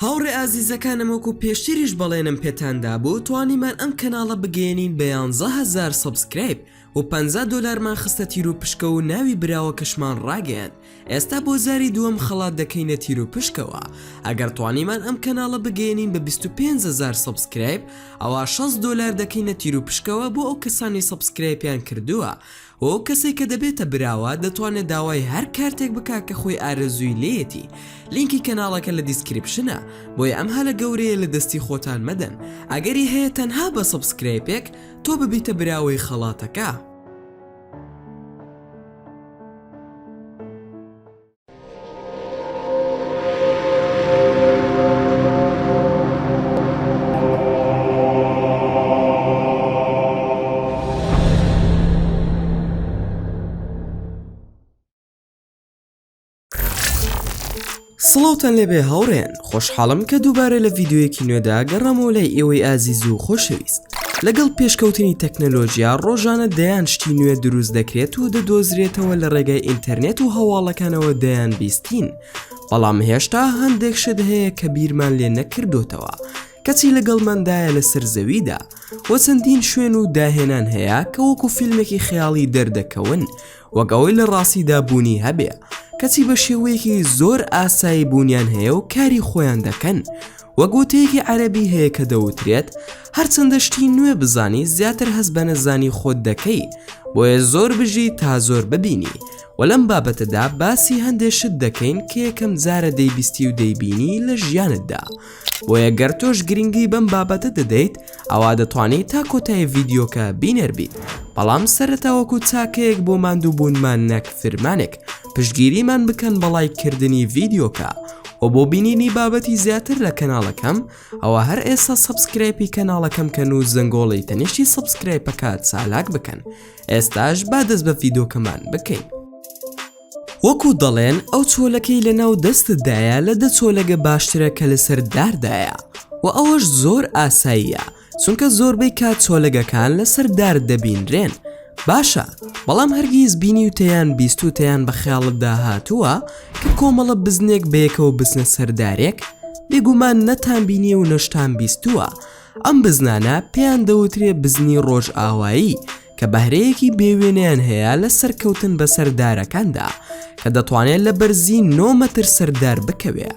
هاوڕێ ئازیزەکانم وەکو پێشتریش بەڵێنم پێتاندا بوو توانیمان ئەم کەناڵە بگەێنین بە 11,000 سبسکرایب و $50 خستە تیر و پشکە و ناوی براوەکەشمان ڕاگەیاند. ئێستا بۆ زاری دووەم خەڵات دەکەینە تیر و پشکەوە. ئەگەر توانیمان ئەم کەناڵە بگەێنین بە 25,000 سبسکرایب ئەوە $6 دەکەینە تیر و پشکەوە بۆ ئەو کەسانی سبسکرایبیان کردووە. و ئەو کەسێک کە دەبێتە براوە دەتوانێت داوای هەر کارتێک بکا کە خۆی ئارەزووی لێیەتی. لینکی کەناڵەکە لە دیسکریپشنە بۆیە ئەم هەلە گەورەیە لە دەستی خۆتان مەدەن. ئەگەری هەیە تەنها بە سبسکرایبێک تۆ ببیتە براوەی خەڵاتەکە. سڵاوتان لێبێ هاوڕێن، خۆشحاڵم کە دووبارە لە ڤیدیۆیەکی نوێدا گەڕامەوە لای ئێوەی ئازیز و خۆشەویست. لەگەڵ پێشکەوتنی تەکنەلۆژیا ڕۆژانە دەیان شتی نوێ دروست دەکرێت و دەدۆزرێتەوە لە ڕێگای ئینتەرنێت و هەواڵەکانەوە دەیان بیستین. بەڵام هێشتا هەندێک شت هەیە کە بیرمان لێ نەکردوتەوە کەچی لەگەڵماندایە لەسەر زەویدا و چەندین شوێن و داهێنان هەیە کە وەکو فیلمێکی خەیاڵی دەردەکەون وەک ئەوەی لە ڕاستیدا بوونی هەبێ کەچی بە شێوەیەکی زۆر ئاسایی بوونیان هەیە و کاری خۆیان دەکەن. وە گوتەیەکی عەرەبی هەیە کە دەوترێت هەرچەندە شتی نوێ بزانی زیاتر هەست بە نەزانی خۆت دەکەی، بۆیە زۆر بژی تا زۆر ببینی. و لەم بابەتەدا باسی هەندێک شت دەکەین کە یەکەم جارە دەیبیستی و دەیبینی لە ژیانتدا. بۆیە گەر تۆش گرنگی بەم بابەتە دەدەیت ئەوا دەتوانیت تا کۆتای ڤیدیۆکە بینەربیت. بەڵام سەرەتا وەکو چاکەیەک بۆ ماندوو بوونمان نەک فرمانێک پشتگیریمان بکەن بە لایککردنی ڤیدیۆکە و بۆ بینینی بابەتی زیاتر لە کەناڵەکەم ئەوە هەر ئێستا سبسکرایبی کەناڵەکەم کەن و زەنگۆڵی تەنیشتی سبسکرایبەکە چالاک بکەن. ئێستاش با دەست بە ڤیدیۆکەمان بکەین. وەکو دەڵێن ئەو چۆلەکەی لە ناو دەستتدایە لە دە چۆلەگە باشترە کە لەسەر داردایە و ئەوەش زۆر ئاساییە چونکە زۆربەی کات چۆلەگەکان لەسەر دار دەبینرێن. باشە، بەڵام هەرگیز بینی و تەیان بیست و تەیان بە خەیاڵتدا هاتووە کە کۆمەڵە بزنێک بەیەکەوە بزنە سەردارێک؟ بێگومان نەتان بینیە و نەشتان بیستووە. ئەم بزنانە پێیان دەوترێ بزنی ڕۆژ ئاوایی کە بەهرەیەکی بێوێنیان هەیە لە سەرکەوتن بە سەردارەکاندا کە دەتوانێت لە بەرزی 9 مەتر سەردار بکەوێ.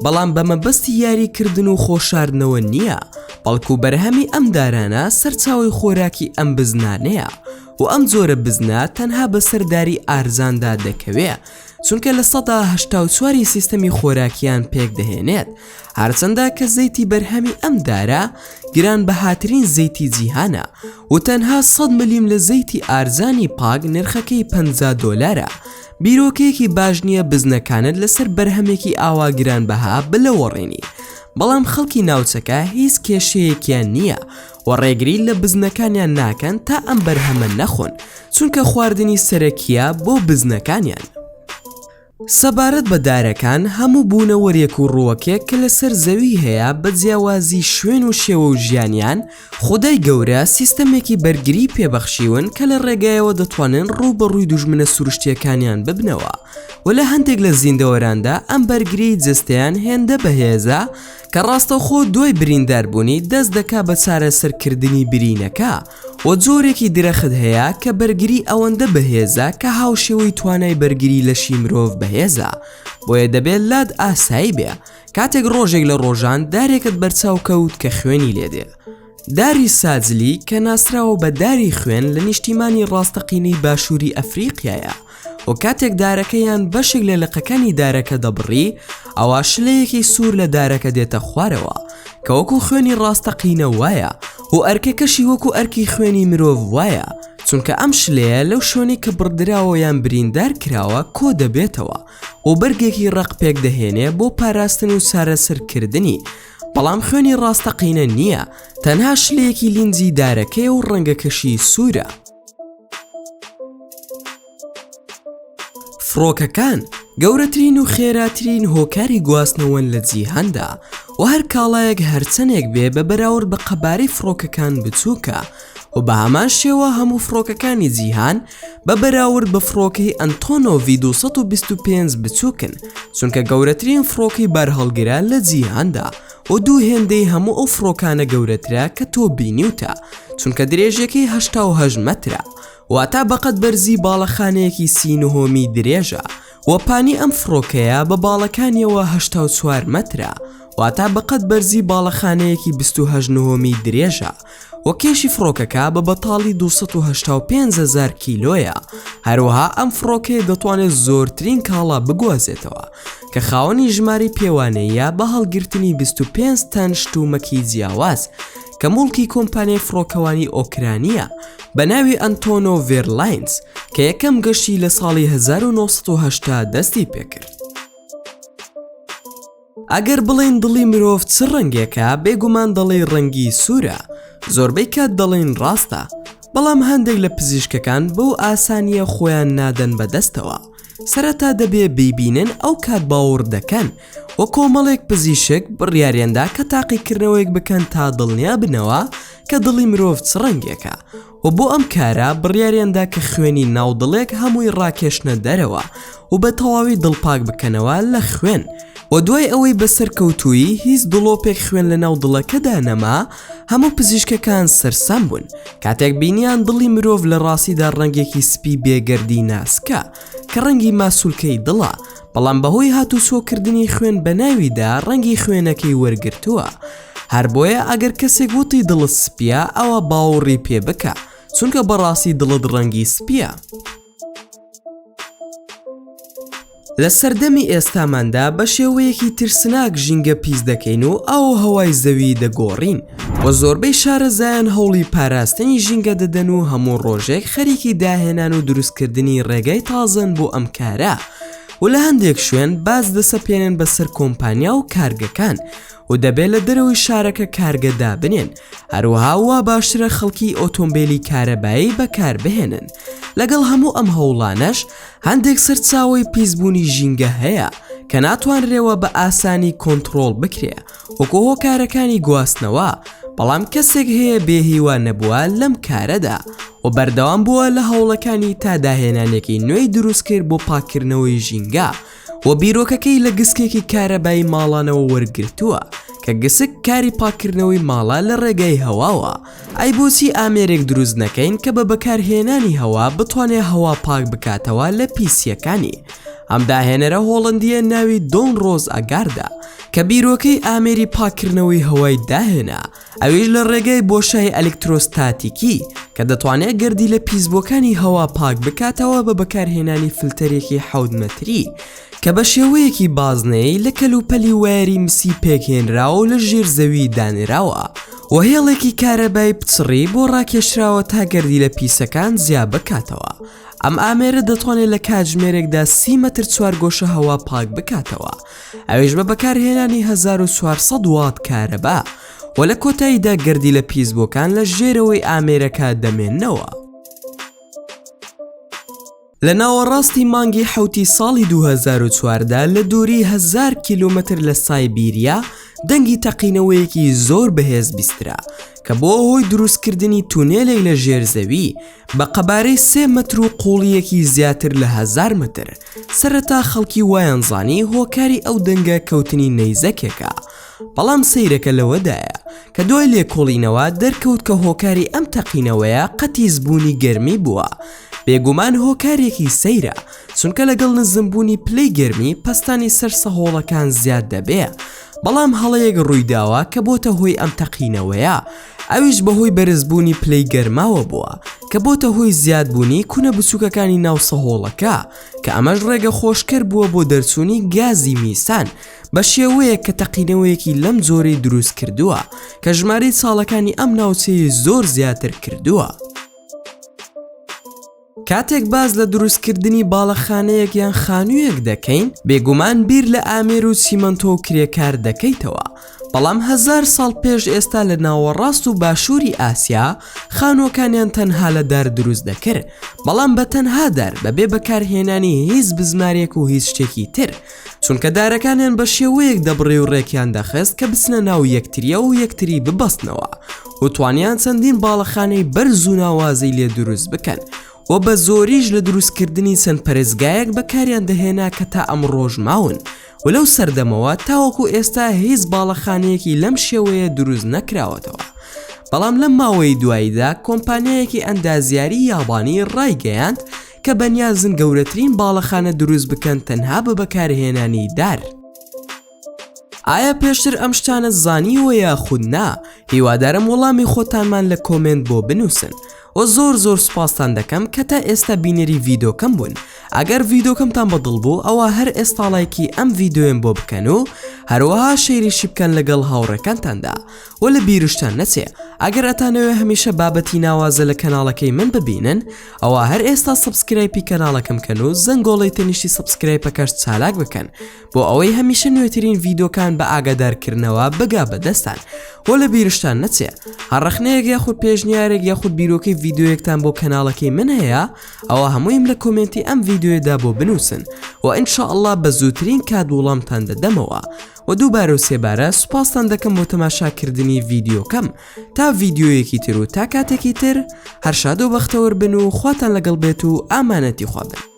بەڵام بە مەبەستی یاریکردن و خۆشاردنەوە نییە، بەڵکو بەرهەمی ئەم دارانە سەرچاوی خۆراکی ئەم بزنانەیە و ئەم جۆرە بزنە تەنها بە سەرداری ئارزاندا دەکەوێ چونکە لە 84 سیستەمی خۆراکیان پێک دەهێنێت. هەرچەندە کە زەیتی بەرهەمی ئەم دارە گران بەهاترین زەیتی جیهانە و تەنها 100 ملیم لە زەیتی ئارزانی پاک نرخەکەی $50. بیرۆکەیەکی باش نییە بزنەکانت لەسەر بەرهەمێکی ئاوا گران بەها بلەوەڕێنی. بەڵام خەڵکی ناوچەکە هیچ کێشەیەکیان نییە و ڕێگری لە بزنەکانیان ناکەن تا ئەم بەرهەمە نەخۆن چونکە خواردنی سەرەکیە بۆ بزنەکانیان. سەبارەت بە دارەکان هەموو بوونە وەریەک و ڕووەکێک کە لەسەر زەوی هەیە بە جیاوازی شوێن و شێوە و ژیانیان خودای گەورە سیستەمێکی بەرگری پێبەخشیون کە لە ڕێگایەوە دەتوانن ڕوو بە ڕووی دوژمنە سروشتیەکانیان ببنەوە و لە هەندێک لە زیندەوەراندا ئەم بەرگری جستیان هێندە بەهێزە کە ڕاستەوخۆ دوای برینداربوونی دەست دەکا بە چارەسەرکردنی برینەکە و جۆرێکی درەخت هەیە کە بەرگری ئەوەندە بەهێزە کە هاوشێوەی توانای بەرگری لەشی مرۆڤ بەهێزە. بۆیە دەبێت لاد ئاسایی بێ کاتێک ڕۆژێک لە ڕۆژان دارێکت بەرچاو کەوت کە خوێنی لێدێ. داری ساجلی کە ناسراوە بە داری خوێن لە نیشتیمانی ڕاستەقینەی باشووری ئەفریقیایە و کاتێک دارەکەیان بەشێک لە لقەکانی دارەکە دەبڕی ئەوە شلەیەکی سوور لە دارەکە دێتە خوارەوە کە وەکو خوێنی ڕاستەقینە وایە و ئەرکەکەشی وەکو ئەرکی خوێنی مرۆڤ وایە چونکە ئەم شلەیە لەو شوێنی کە بڕدراوە یان بریندار کراوە کۆ دەبێتەوە و بەرگێکی ڕق پێک دەهێنێ بۆ پاراستن و چارەسەرکردنی. بەڵام خوێنی ڕاستەقینە نییە، تەنها شلەیەکی لینجی دارەکەی و ڕەنگەکەشی سوورە. فڕۆکەکان گەورەترین و خێراترین هۆکاری گواستنەوەن لە جیهاندا و هەر کاڵایەک هەرچەندێک بێ بە بەراورد بە قەبارەی فڕۆکەکان بچووکە و بە هەمان شێوە هەموو فڕۆکەکانی جیهان بە بەراورد بە فڕۆکەی ئەنتۆنۆڤی 225 بچووکن چونکە گەورەترین فڕۆکەی بەرهەڵگران لە جیهاندا و دوو هێندەی هەموو ئەو فڕۆکانە گەورەترە کە تۆ بینیوتە چونکە درێژەکەی 88 مەترە واتە بەقەت بەرزی باڵەخانەیەکی 39 درێژە و پانی ئەم فڕۆکەیە بە باڵەکانیەوە 84 مەترە واتە بەقەت بەرزی باڵەخانەیەکی 28 درێژە و کێشی فڕۆکەکە بە بەتاڵی 285,000 کیلۆیە. هەروەها ئەم فڕۆکەی دەتوانێت زۆرترین کاڵا بگوازێتەوە کە خاوەنی ژماری پێوانەیە بە هەڵگرتنی 25 تەن شتومەکی جیاواز کە موڵکی کۆمپانیای فڕۆکەوانی ئۆکرانیە بە ناوی ئەنتۆنۆڤ ئێرلاینز کە یەکەم گەشتی لە ساڵی 1980 دەستی پێکرد. ئەگەر بڵێن دڵی مرۆڤ چ ڕەنگێکە بێگومان دەڵێ ڕەنگی سوورە، زۆربەی کات دەڵێن ڕاستە، بەڵام هەندێک لە پزیشکەکان بەو ئاسانیە خۆیان نادەن بەدەستەوە. سەرەتا دەبێ بیبینن ئەو کات باوەڕ دەکەن و کۆمەڵێک پزیشک بڕیاریاندا کە تاقیکردنەوەیەک بکەن تا دڵنیا بنەوە کە دڵی مرۆڤ چ ڕەنگێکە و بۆ ئەم کارە بڕیاریاندا کە خوێنی ناودڵێک هەمووی ڕاکێشنە دەرەوە و بە تەواوی دڵپاک بکەنەوە لە خوێن و دوای ئەوەی بەسەر کەوتووی هیچ دڵۆپێک خوێن لە ناو دڵەکەدا نەما، هەموو پزیشکەکان سەرسام بوون کاتێک بینیان دڵی مرۆڤ لە ڕاستیدا ڕەنگێکی سپی بێگەردی ناسکە کە ڕەنگی ماسوولکەی دڵە، بەڵام بەهۆی هاتوچۆکردنی خوێن بە ناویدا ڕەنگی خوێنەکەی وەرگرتووە. هەر بۆیە ئەگەر کەسێک وتی دڵت سپیە ئەوە باوەڕی پێ بکە چونکە بەڕاستی دڵت ڕەنگی سپیە. لە سەردەمی ئێستاماندا بە شێوەیەکی ترسناک ژینگە پیس دەکەین و ئەو هەوای زەوی دەگۆڕین و زۆربەی شارەزایان هەوڵی پاراستنی ژینگە دەدەن و هەموو ڕۆژێک خەریکی داهێنان و دروستکردنی ڕێگای تازەن بۆ ئەم کارە و لە هەندێک شوێن باز دەسەپێنن بەسەر کۆمپانیا و کارگەکان و دەبێت لە دەرەوەی شارەکە کارگەدا بنێن. هەروەها وا باشترە خەڵکی ئۆتۆمبیلی کارەبایی بەکار بهێنن. لەگەڵ هەموو ئەم هەوڵانەش هەندێک سەرچاوی پیسبوونی ژینگە هەیە کە ناتوانرێەوە بە ئاسانی کۆنتڕۆڵ بکرێ وەکو هۆکارەکانی گواستنەوە، بەڵام کەسێک هەیە بێهیوان نەبووە لەم کارەدا و بەردەوام بووە لە هەوڵەکانی تا داهێنانێکی نوێی دروستکرد بۆ پاکردنەوەی ژینگە و بیرۆکەکەی لە گسکێکی کارەبایی ماڵانەوە وەرگرتووە کە گسک کاری پاکردنەوەی ماڵە لە ڕێگەی هەواوە. ئەی بۆچی ئامێرێک دروست نەکەین کە بە بەکارهێنانی هەوا بتوانێت هەوا پاک بکاتەوە لە پیسیەکانی؟ ئەم داهێنەرە هۆڵندیە ناوی دۆن ڕۆز ئەگاردا کە بیرۆکەی ئامێری پاکردنەوەی هەوای داهێنا، ئەویش لە ڕێگەی بۆشای ئەلکترۆستاتیکی کە دەتوانێت گەردی لە پیسبووەکانی هەوا پاک بکاتەوە بە بەکارهێنانی فلتەرێکی 7 مەتری کە بە شێوەیەکی بازنەی لە کەلوپەلی وایەری مسی پێکهێنراوە و لە ژێر زەوی دانراوە و هێڵێکی کارەبای پچڕی بۆ ڕاکێشراوە تا گەردی لە پیسەکان زیا بکاتەوە. ئەم ئامێرە دەتوانێت لە کاتژمێرێکدا 30 مەتر چوارگۆشە هەوا پاک بکاتەوە، ئەویش بە بەکارهێنانی 1400 وات کارەبا و لە کۆتاییدا گەردی لە پیسبووەکان لە ژێرەوەی ئامێرەکە دەمێننەوە. لە ناوەڕاستی مانگی حوتی ساڵی 2014 لە دووری 1000 کیلومتر لە سایبیریا دەنگی تەقینەوەیەکی زۆر بەهێز بیسترا کە بۆ هۆی دروستکردنی تونێلێک لە ژێرزەوی بە قەبارەی 3 مەتر و قوڵیەکی زیاتر لە 1000 متر. سەرەتا خەڵکی وایانزانی هۆکاری ئەو دەنگە کەوتنی نەیزەکێکە، بەڵام سەیرەکە لەوەدایە کە دوای لێکۆڵینەوە دەرکەوت کە هۆکاری ئەم تەقینەوەیە قەتیزبوونی گەرمی بووە. بێگومان هۆکارێکی سەیرە چونکە لەگەڵ نزمبوونی پلەی گەرمی پەستانی سەر سەهۆڵەکان زیاد دەبێ، بەڵام هەڵەیەک ڕوویداوە کە بۆتە هۆی ئەم تەقینەوەیە، ئەویش بەهۆی بەرزبوونی پلەی گەرماوە بووە کە بۆتە هۆی زیادبوونی کوونە بچووکەکانی ناو سەهۆڵەکە کە ئەمەش ڕێگە خۆشکەر بووە بۆ دەرچوونی گازی میسان بە شێوەیە کە تەقینەوەیەکی لەم جۆرەی دروست کردووە کە ژمارەی ساڵەکانی ئەم ناوچەیە زۆر زیاتر کردووە. کاتێک باز لە دروستکردنی باڵەخانەیەک یان خانوویەک دەکەین بێگومان بیر لە ئامێر و سیمەنتۆ و کرێکار دەکەیتەوە. بەڵام 1000 ساڵ پێش ئێستا لە ناوەڕاست و باشووری ئاسیا خانووەکانیان تەنها لە دار دروست دەکرد، بەڵام بە تەنها دار بەبێ بەکارهێنانی هیچ بزمارێک و هیچ شتێکی تر، چونکە دارەکانیان بە شێوەیەک دەبڕێ و ڕێکیان دەخست کە بچنە ناو یەکتریە و یەکتری ببەستنەوە و توانیان چەندین باڵەخانەی بەرز و ناوازەی لێ دروست بکەن و بە زۆریش لە دروستکردنی چەند پەرێزگایەک بەکاریان دەهێنا کە تا ئەم ڕۆژ ماون و لەو سەردەمەوە تاوەکو ئێستا هیچ باڵەخانەیەکی لەم شێوەیە دروست نەکراوەتەوە. بەڵام لەم ماوەی دواییدا کۆمپانیایەکی ئەندازیاری یابانی ڕایگەیاند کە بەنیازن گەورەترین باڵەخانە دروست بکەن تەنها بە بەکارهێنانی دار. ئایا پێشتر ئەم شتانە زانیوە یاخود نا؟ هیوادارم وەڵامی خۆتانمان لە کۆمنت بۆ بنووسن و زۆر سوپاستان دەکەم کە تا ئێستا بینەری ڤیدۆکەم بوون. ئەگەر ڤیدۆکەمتان بەدڵ بوو ئەوە هەر ئێستا لایکی ئەم ڤیدۆیەم بۆ بکەن و هەروەها شەیریشی بکەن لەگەڵ هاوڕێکانتاندا و لە بیرشتان نەچێ ئەگەر ئەتانەوێ هەمیشە بابەتی ناوازە لە کەناڵەکەی من ببینن ئەوە هەر ئێستا سبسکرایبی کەناڵەکەم کەن و زەنگۆڵی تەنیشتی سبسکرایبەکەش چالاک بکەن بۆ ئەوەی هەمیشە نوێترین ڤیدۆکان بە ئاگادارکردنەوە بگا بەدەستان و لە بیرشتان نەچێ هەڕەخنەیەک یاخود پێشنیارێک یاخود بیرۆکەی ڤیدۆیەکتان بۆ کەناڵەکەی من هەیە ئەوە هەموویم لە کۆمنتی ئەم ڤیدۆیەدا بۆ بنووسن و ئینشاءالله بە زووترین کات وەڵامتان دەدەمەوە و دووبارە و سێبارە سوپاستان دەکەم بۆ تەماشاکردنی ڤیدۆکەم تا ڤیدۆیەکی تر و تا کاتێکی تر هەر شاد و بەختەوەر بن و خواتان لەگەڵ بێت و ئامانەتی خوا بن.